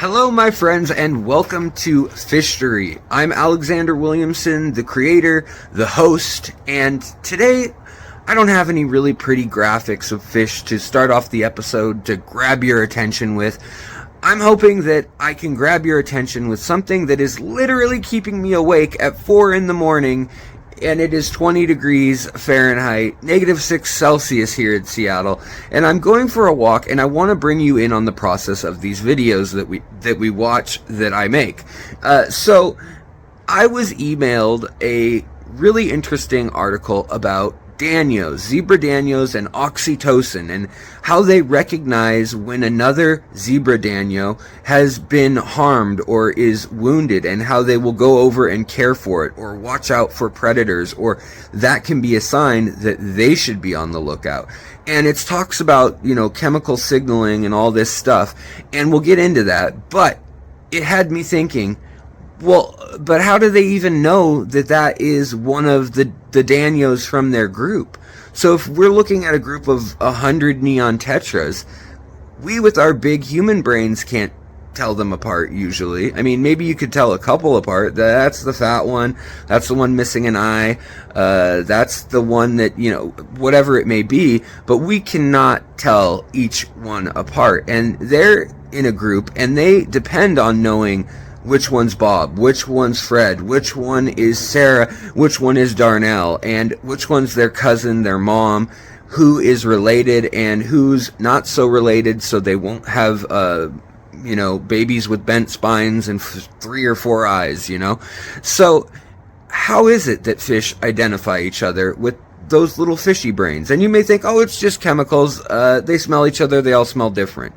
Hello, my friends, and welcome to FISHTORY. I'm Alexander Williamson, the creator, the host, and today I don't have any really pretty graphics of fish to start off the episode to grab your attention with. I'm hoping that I can grab your attention with something that is literally keeping me awake at 4 in the morning, and it is 20 degrees Fahrenheit, -6 Celsius here in Seattle, and I'm going for a walk, and I want to bring you in on the process of these videos that we watch, that I make. So I was emailed a really interesting article about danios, zebra danios, and oxytocin, and how they recognize when another zebra danio has been harmed or is wounded, and how they will go over and care for it or watch out for predators, or that can be a sign that they should be on the lookout. And it talks about, chemical signaling and all this stuff, and we'll get into that, but it had me thinking, well, but how do they even know that that is one of the danios from their group? So if we're looking at a group of 100 neon tetras, we with our big human brains can't tell them apart usually. I mean, maybe you could tell a couple apart. That's the fat one, that's the one missing an eye, that's the one that, whatever it may be, but we cannot tell each one apart. And they're in a group, and they depend on knowing which one's Bob, which one's Fred, which one is Sarah, which one is Darnell, and which one's their cousin, their mom, who is related and who's not so related, so they won't have, babies with bent spines and 3 or 4 eyes, So how is it that fish identify each other with those little fishy brains? And you may think, oh, it's just chemicals, they smell each other, they all smell different.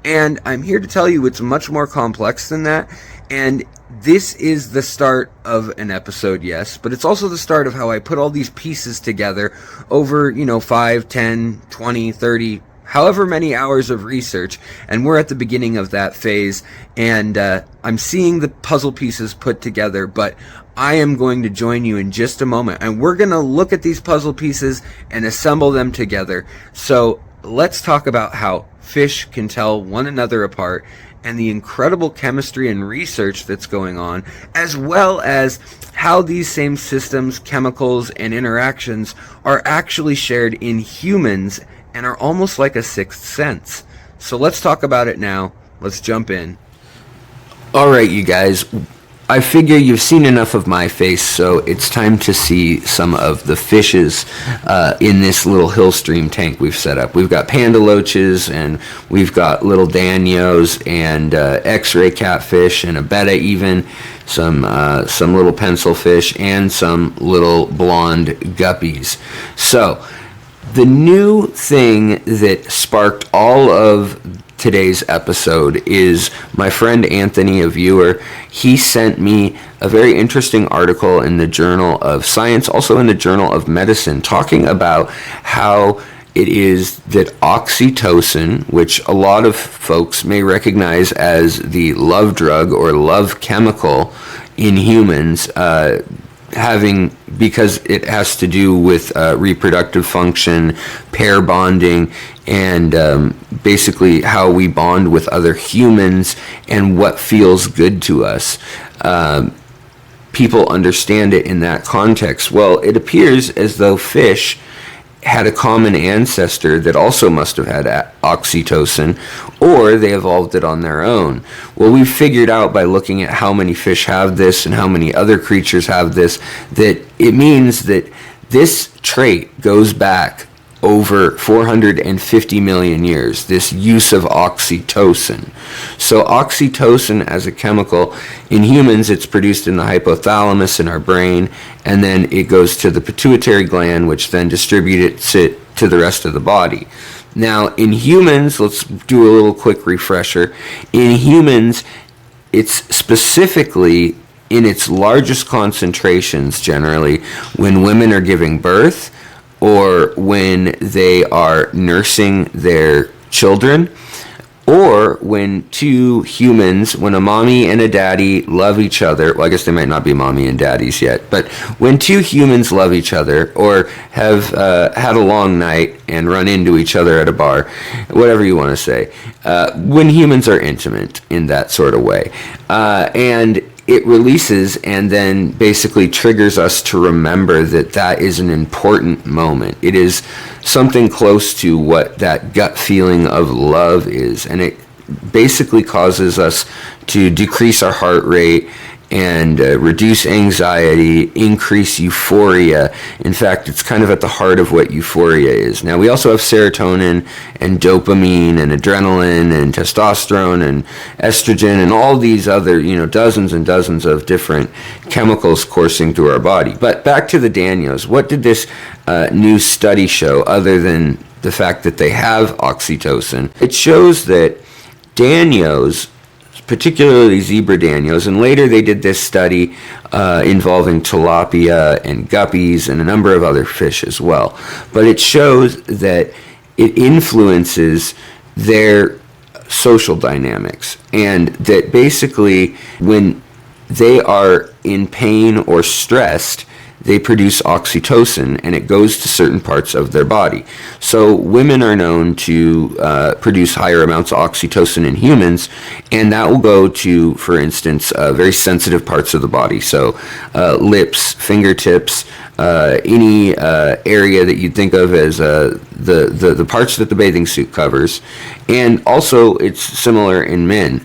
And I'm here to tell you it's much more complex than that. And this is the start of an episode, yes, but it's also the start of how I put all these pieces together over, 5, 10, 20, 30, however many hours of research. And we're at the beginning of that phase, and I'm seeing the puzzle pieces put together, but I am going to join you in just a moment, and we're going to look at these puzzle pieces and assemble them together. So let's talk about how fish can tell one another apart, and the incredible chemistry and research that's going on, as well as how these same systems, chemicals, and interactions are actually shared in humans and are almost like a sixth sense. So let's talk about it now. Let's jump in. Alright, you guys, I figure you've seen enough of my face, so it's time to see some of the fishes in this little hill stream tank we've set up. We've got panda loaches, and we've got little danios, and x-ray catfish, and a betta even, some little pencil fish, and some little blonde guppies. So the new thing that sparked all of today's episode is my friend Anthony, a viewer. He sent me a very interesting article in the Journal of Science, also in the Journal of Medicine, talking about how it is that oxytocin, which a lot of folks may recognize as the love drug or love chemical in humans, because it has to do with reproductive function, pair bonding, and basically how we bond with other humans and what feels good to us. People understand it in that context. Well, it appears as though fish had a common ancestor that also must have had oxytocin, or they evolved it on their own. Well, we've figured out by looking at how many fish have this and how many other creatures have this, that it means that this trait goes back over 450 million years, this use of oxytocin. So oxytocin as a chemical, in humans it's produced in the hypothalamus in our brain, and then it goes to the pituitary gland, which then distributes it to the rest of the body. Now in humans, let's do a little quick refresher. In humans, it's specifically in its largest concentrations generally when women are giving birth, or when they are nursing their children, Or when two humans, when a mommy and a daddy love each other, well, I guess they might not be mommy and daddies yet, but when two humans love each other or have had a long night and run into each other at a bar, whatever you want to say, when humans are intimate in that sort of way, and it releases and then basically triggers us to remember that that is an important moment. It is something close to what that gut feeling of love is, and it basically causes us to decrease our heart rate and reduce anxiety, increase euphoria. In fact, it's kind of at the heart of what euphoria is. Now, we also have serotonin and dopamine and adrenaline and testosterone and estrogen and all these other, dozens and dozens of different chemicals coursing through our body. But back to the Danios. What did this new study show other than the fact that they have oxytocin? It shows that Danios, particularly zebra Danios, and later they did this study involving tilapia and guppies and a number of other fish as well. But it shows that it influences their social dynamics, and that basically when they are in pain or stressed, they produce oxytocin, and it goes to certain parts of their body. So women are known to produce higher amounts of oxytocin in humans, and that will go to, for instance, very sensitive parts of the body. So lips, fingertips, any area that you'd think of as the parts that the bathing suit covers. And also it's similar in men.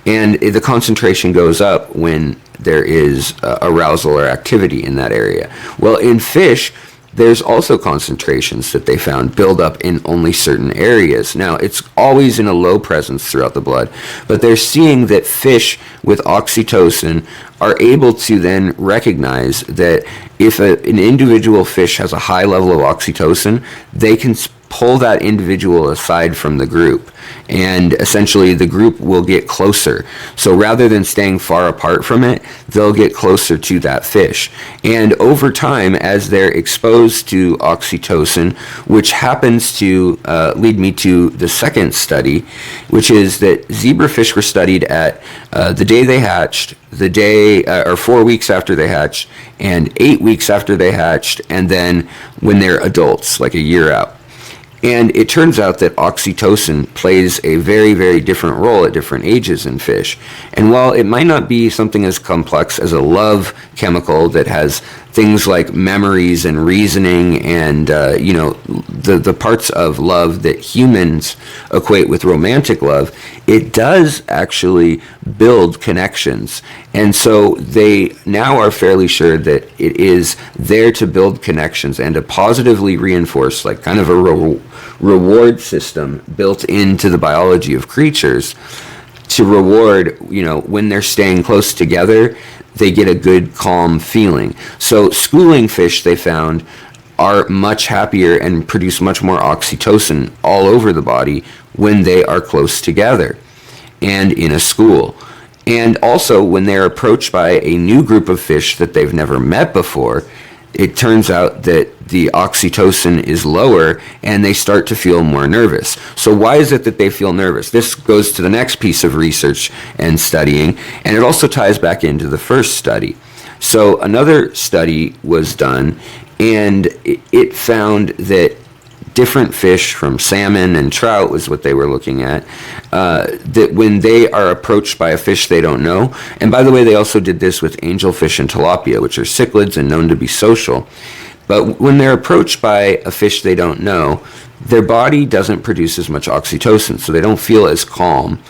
And the concentration goes up when there is arousal or activity in that area. Well, in fish, there's also concentrations that they found build up in only certain areas. Now, it's always in a low presence throughout the blood, but they're seeing that fish with oxytocin are able to then recognize that if an individual fish has a high level of oxytocin, they can pull that individual aside from the group, and essentially the group will get closer. So rather than staying far apart from it, they'll get closer to that fish. And over time, as they're exposed to oxytocin, which happens to lead me to the second study, which is that zebrafish were studied at the day they hatched, the day or 4 weeks after they hatched, and 8 weeks after they hatched, and then when they're adults, like a year out. And it turns out that oxytocin plays a very, very different role at different ages in fish. And while it might not be something as complex as a love chemical that has things like memories and reasoning and, the parts of love that humans equate with romantic love, it does actually build connections. And so they now are fairly sure that it is there to build connections and to positively reinforce, like kind of a reward system built into the biology of creatures to reward, when they're staying close together, they get a good, calm feeling. So schooling fish, they found, are much happier and produce much more oxytocin all over the body when they are close together and in a school. And also when they're approached by a new group of fish that they've never met before, it turns out that the oxytocin is lower and they start to feel more nervous. So why is it that they feel nervous? This goes to the next piece of research and studying, and it also ties back into the first study. So another study was done, and it found that different fish, from salmon and trout was what they were looking at, that when they are approached by a fish they don't know, and by the way, they also did this with angelfish and tilapia, which are cichlids and known to be social, but when they're approached by a fish they don't know, their body doesn't produce as much oxytocin, so they don't feel as calm.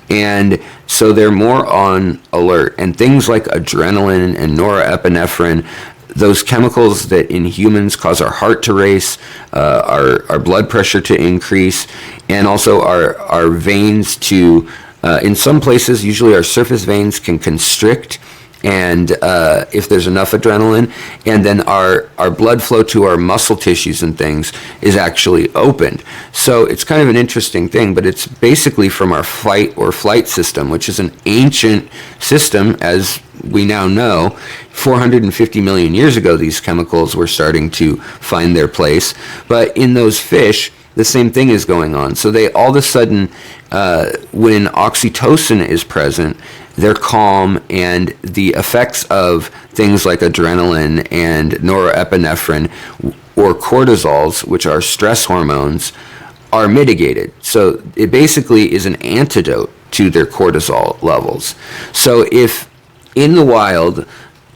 And so they're more on alert. And things like adrenaline and norepinephrine, those chemicals that in humans cause our heart to race, our blood pressure to increase, and also our veins to, in some places, usually our surface veins can constrict, and if there's enough adrenaline, and then our blood flow to our muscle tissues and things is actually opened. So it's kind of an interesting thing, but it's basically from our fight or flight system, which is an ancient system, as we now know. 450 million years ago, these chemicals were starting to find their place. But in those fish, the same thing is going on. So they all of a sudden, when oxytocin is present, they're calm, and the effects of things like adrenaline and norepinephrine or cortisols, which are stress hormones, are mitigated. So it basically is an antidote to their cortisol levels. So if in the wild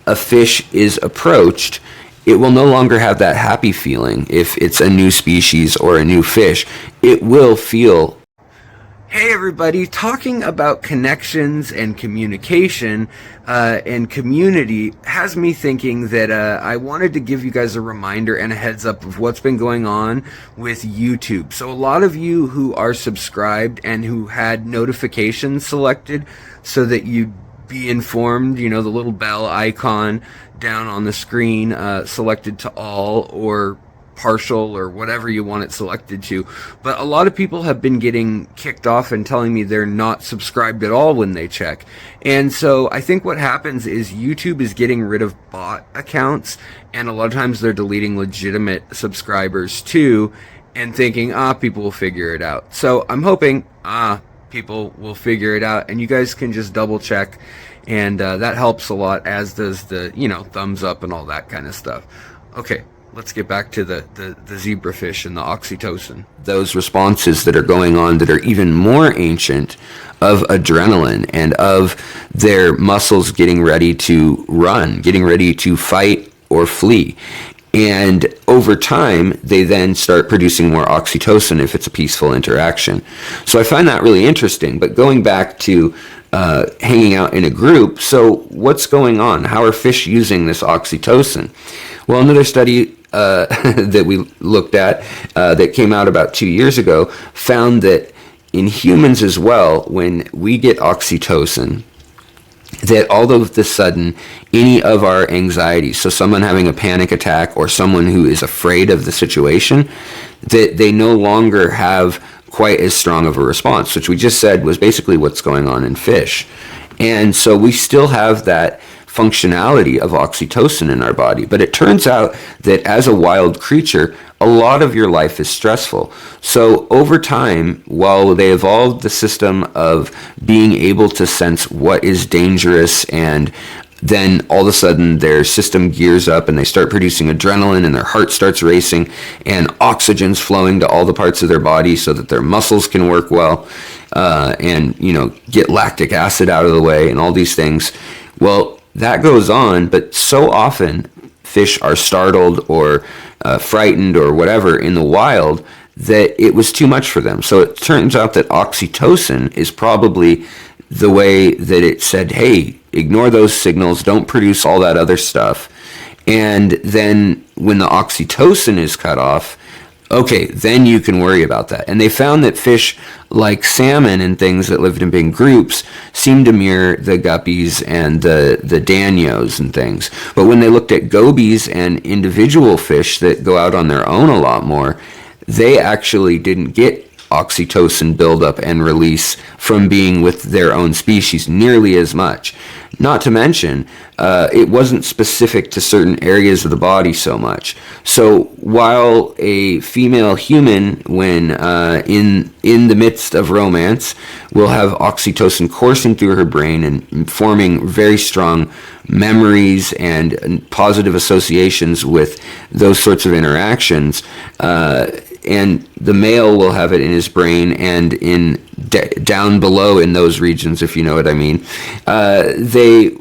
a fish is approached, it will no longer have that happy feeling. If it's a new species or a new fish, it will feel. Hey everybody, talking about connections and communication and community has me thinking that I wanted to give you guys a reminder and a heads up of what's been going on with YouTube. So a lot of you who are subscribed and who had notifications selected so that you'd be informed, you know, the little bell icon down on the screen, selected to all or partial or whatever you want it selected to. But a lot of people have been getting kicked off and telling me they're not subscribed at all when they check. And so I think what happens is YouTube is getting rid of bot accounts, and a lot of times they're deleting legitimate subscribers too, and thinking, people will figure it out. So I'm hoping, people will figure it out, and you guys can just double check, and that helps a lot, as does the, thumbs up and all that kind of stuff. Okay, let's get back to the zebrafish and the oxytocin. Those responses that are going on that are even more ancient, of adrenaline and of their muscles getting ready to run, getting ready to fight or flee. And over time, they then start producing more oxytocin if it's a peaceful interaction. So I find that really interesting. But going back to hanging out in a group, so what's going on? How are fish using this oxytocin? Well, another study that we looked at that came out about 2 years ago found that in humans as well, when we get oxytocin, that all of a sudden, any of our anxiety, so someone having a panic attack or someone who is afraid of the situation, that they no longer have quite as strong of a response, which we just said was basically what's going on in fish. And so we still have that functionality of oxytocin in our body. But it turns out that as a wild creature, a lot of your life is stressful. So over time, while they evolved the system of being able to sense what is dangerous, and then all of a sudden their system gears up and they start producing adrenaline and their heart starts racing and oxygen's flowing to all the parts of their body so that their muscles can work well, and get lactic acid out of the way and all these things. Well, that goes on, but so often fish are startled or frightened or whatever in the wild that it was too much for them. So it turns out that oxytocin is probably the way that it said, hey, ignore those signals, don't produce all that other stuff. And then when the oxytocin is cut off, okay, then you can worry about that. And they found that fish like salmon and things that lived in big groups seemed to mirror the guppies and the danios and things. But when they looked at gobies and individual fish that go out on their own a lot more, they actually didn't get oxytocin buildup and release from being with their own species nearly as much. Not to mention, it wasn't specific to certain areas of the body so much. So while a female human, when in the midst of romance, will have oxytocin coursing through her brain and forming very strong memories and positive associations with those sorts of interactions, and the male will have it in his brain and in down below in those regions, if you know what I mean. They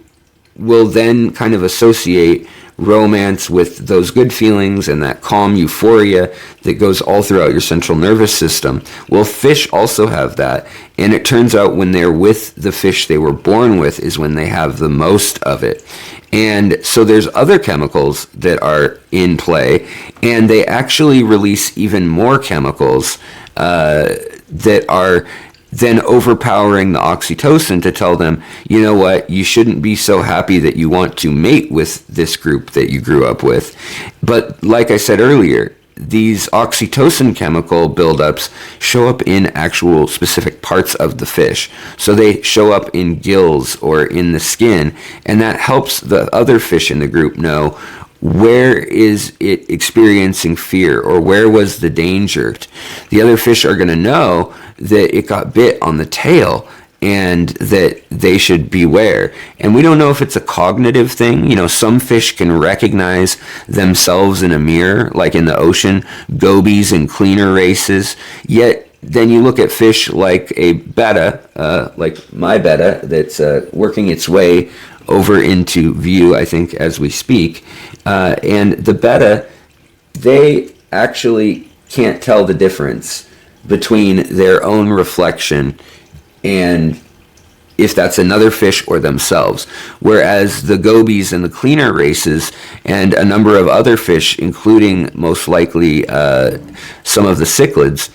will then kind of associate romance with those good feelings and that calm euphoria that goes all throughout your central nervous system. Well, fish also have that, and it turns out when they're with the fish they were born with is when they have the most of it. And so there's other chemicals that are in play, and they actually release even more chemicals that are then overpowering the oxytocin to tell them, you know what, you shouldn't be so happy that you want to mate with this group that you grew up with. But like I said earlier, these oxytocin chemical buildups show up in actual specific parts of the fish. So they show up in gills or in the skin, and that helps the other fish in the group know, where is it experiencing fear, or where was the danger? The other fish are going to know that it got bit on the tail and that they should beware. And we don't know if it's a cognitive thing. Some fish can recognize themselves in a mirror, like in the ocean, gobies and cleaner races. Yet then you look at fish like a betta, like my betta, that's working its way over into view, I think, as we speak. And the betta, they actually can't tell the difference between their own reflection and if that's another fish or themselves. Whereas the gobies and the cleaner races and a number of other fish, including most likely some of the cichlids,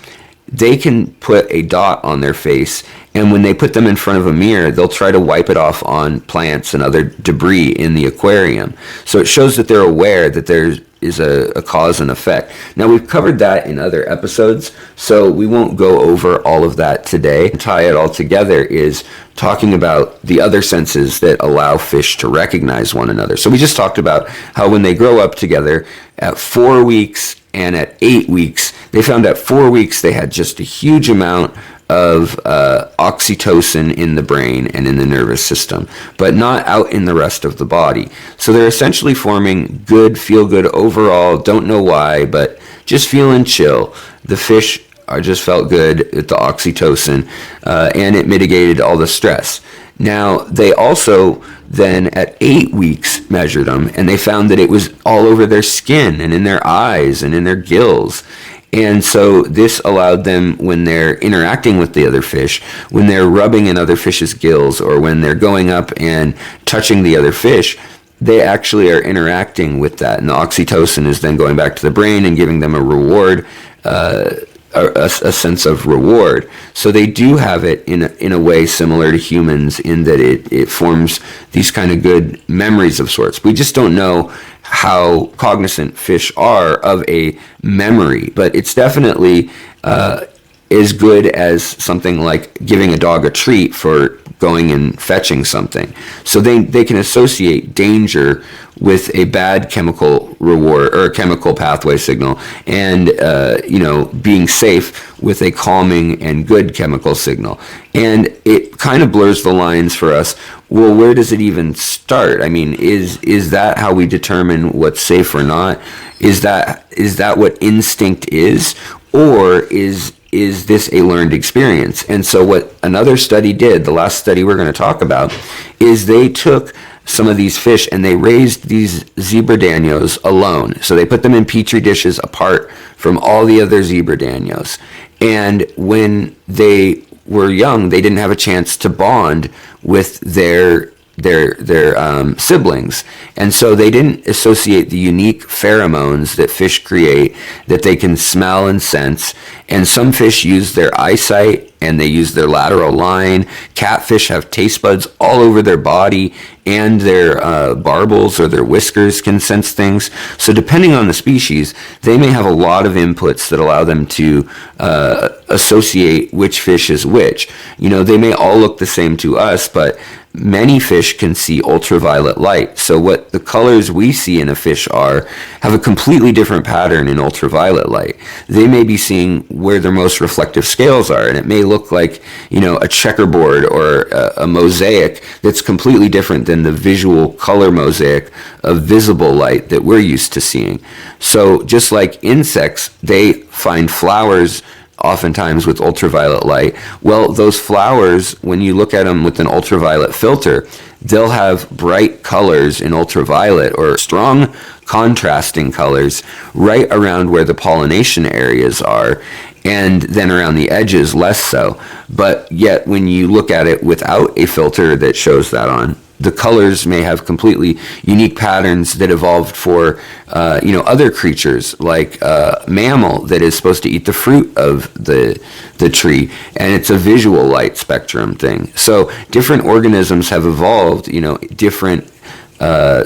they can put a dot on their face, and when they put them in front of a mirror, they'll try to wipe it off on plants and other debris in the aquarium. So it shows that they're aware that there is a cause and effect. Now, we've covered that in other episodes, so we won't go over all of that today. Tie it all together is talking about the other senses that allow fish to recognize one another. So we just talked about how when they grow up together at 4 weeks and at 8 weeks, they found at 4 weeks they had just a huge amount of oxytocin in the brain and in the nervous system, but not out in the rest of the body. So they're essentially forming good, feel good overall, don't know why, but just feeling chill. The fish just felt good at the oxytocin, and it mitigated all the stress. Now, they also then at 8 weeks measured them, and they found that it was all over their skin and in their eyes and in their gills. And so this allowed them, when they're interacting with the other fish, when they're rubbing in other fish's gills, or when they're going up and touching the other fish, they actually are interacting with that. And the oxytocin is then going back to the brain and giving them a reward, a sense of reward. So they do have it in a way similar to humans, in that it forms these kind of good memories of sorts. We just don't know how cognizant fish are of a memory, but it's definitely as good as something like giving a dog a treat for going and fetching something. So they can associate danger with a bad chemical reward or a chemical pathway signal, and being safe with a calming and good chemical signal. And it kind of blurs the lines for us. Well, where does it even start? I mean, is that how we determine what's safe or not? Is that what instinct is, or is this a learned experience? And so what another study did, the last study we're going to talk about, is they took some of these fish and they raised these zebra danios alone. So they put them in petri dishes apart from all the other zebra danios. And when they were young, they didn't have a chance to bond with their siblings, and so they didn't associate the unique pheromones that fish create that they can smell and sense. And some fish use their eyesight and they use their lateral line. Catfish have taste buds all over their body, and their barbels or their whiskers can sense things. So depending on the species, they may have a lot of inputs that allow them to associate which fish is which. They may all look the same to us, but many fish can see ultraviolet light. So what the colors we see in a fish have a completely different pattern in ultraviolet light. They may be seeing where their most reflective scales are, and it may look like, a checkerboard or a mosaic that's completely different than the visual color mosaic of visible light that we're used to seeing. So just like insects, they find flowers oftentimes with ultraviolet light. Well, those flowers, when you look at them with an ultraviolet filter, they'll have bright colors in ultraviolet, or strong contrasting colors right around where the pollination areas are, and then around the edges less so. But yet when you look at it without a filter that shows that on, the colors may have completely unique patterns that evolved for other creatures, like mammal that is supposed to eat the fruit of the tree, and it's a visual light spectrum thing. So different organisms have evolved, different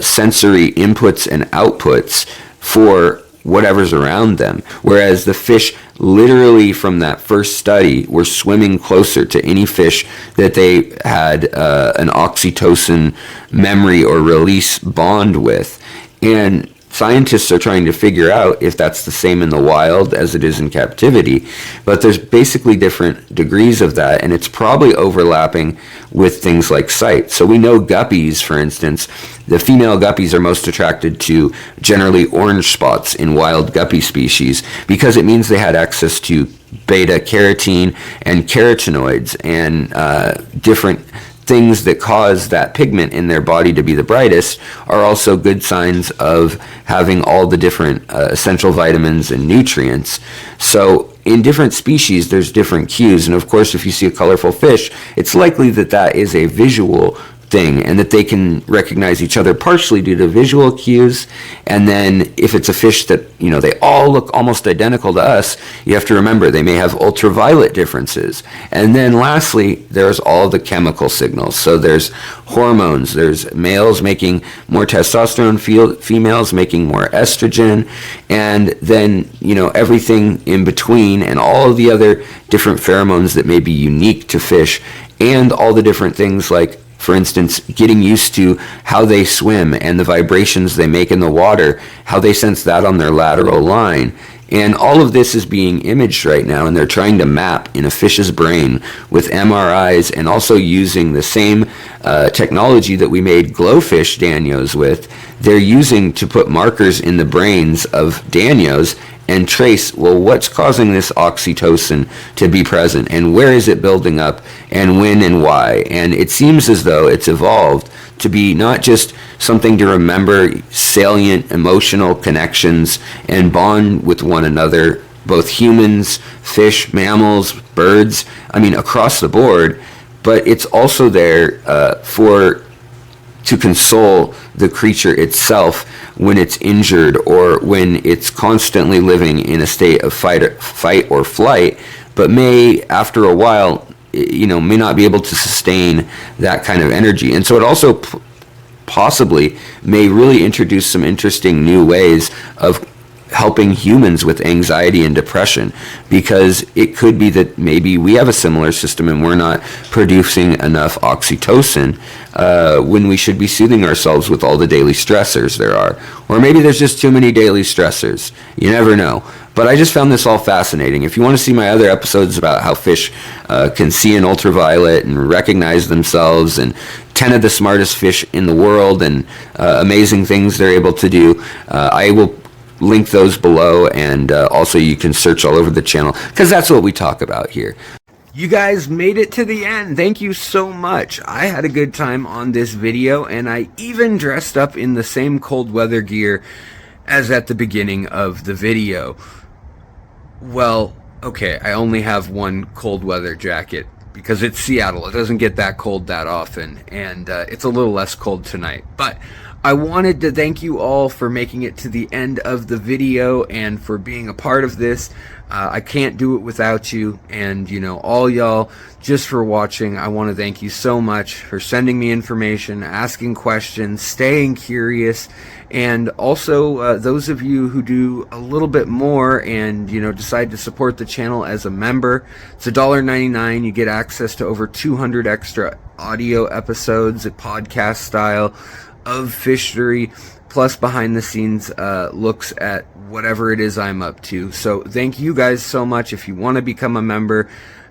sensory inputs and outputs for whatever's around them. Whereas the fish, literally from that first study, were swimming closer to any fish that they had an oxytocin memory or release bond with. And scientists are trying to figure out if that's the same in the wild as it is in captivity. But there's basically different degrees of that, and it's probably overlapping with things like sight. So we know guppies, for instance, the female guppies are most attracted to generally orange spots in wild guppy species because it means they had access to beta carotene and carotenoids and different things that cause that pigment in their body to be the brightest are also good signs of having all the different essential vitamins and nutrients. So in different species, there's different cues. And of course, if you see a colorful fish, it's likely that that is a visual thing and that they can recognize each other partially due to visual cues. And then if it's a fish that, you know, they all look almost identical to us, you have to remember they may have ultraviolet differences. And then lastly, there's all the chemical signals. So there's hormones, there's males making more testosterone, females making more estrogen, and then, you know, everything in between and all of the other different pheromones that may be unique to fish, and all the different things like, for instance, getting used to how they swim and the vibrations they make in the water, how they sense that on their lateral line. And all of this is being imaged right now, and they're trying to map in a fish's brain with MRIs, and also using the same technology that we made glowfish danios with. They're using to put markers in the brains of danios and trace, well, what's causing this oxytocin to be present, and where is it building up, and when and why. And it seems as though it's evolved to be not just something to remember salient emotional connections and bond with one another, both humans, fish, mammals, birds, I mean, across the board, but it's also there to console the creature itself when it's injured or when it's constantly living in a state of fight or flight, but may, after a while, you know, may not be able to sustain that kind of energy. And so it also possibly may really introduce some interesting new ways of helping humans with anxiety and depression, because it could be that maybe we have a similar system and we're not producing enough oxytocin when we should be soothing ourselves with all the daily stressors there are. Or maybe there's just too many daily stressors. You never know. But I just found this all fascinating. If you want to see my other episodes about how fish can see in ultraviolet and recognize themselves, and 10 of the smartest fish in the world, and amazing things they're able to do, I will link those below, and also you can search all over the channel, because that's what we talk about here. You guys made it to the end. Thank you so much. I had a good time on this video, and I even dressed up in the same cold weather gear as at the beginning of the video. Well, okay, I only have one cold weather jacket because it's Seattle. It doesn't get that cold that often, and it's a little less cold tonight. But I wanted to thank you all for making it to the end of the video and for being a part of this. I can't do it without you, and you know, all y'all, just for watching. I want to thank you so much for sending me information, asking questions, staying curious, and also those of you who do a little bit more and, you know, decide to support the channel as a member. It's $1.99. You get access to over 200 extra audio episodes at podcast style of FISHTORY, plus behind the scenes looks at whatever it is I'm up to. So thank you guys so much. If you want to become a member,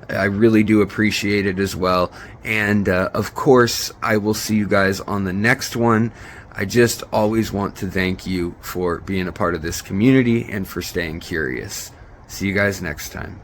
I really do appreciate it as well. And of course, I will see you guys on the next one. I just always want to thank you for being a part of this community and for staying curious. See you guys next time.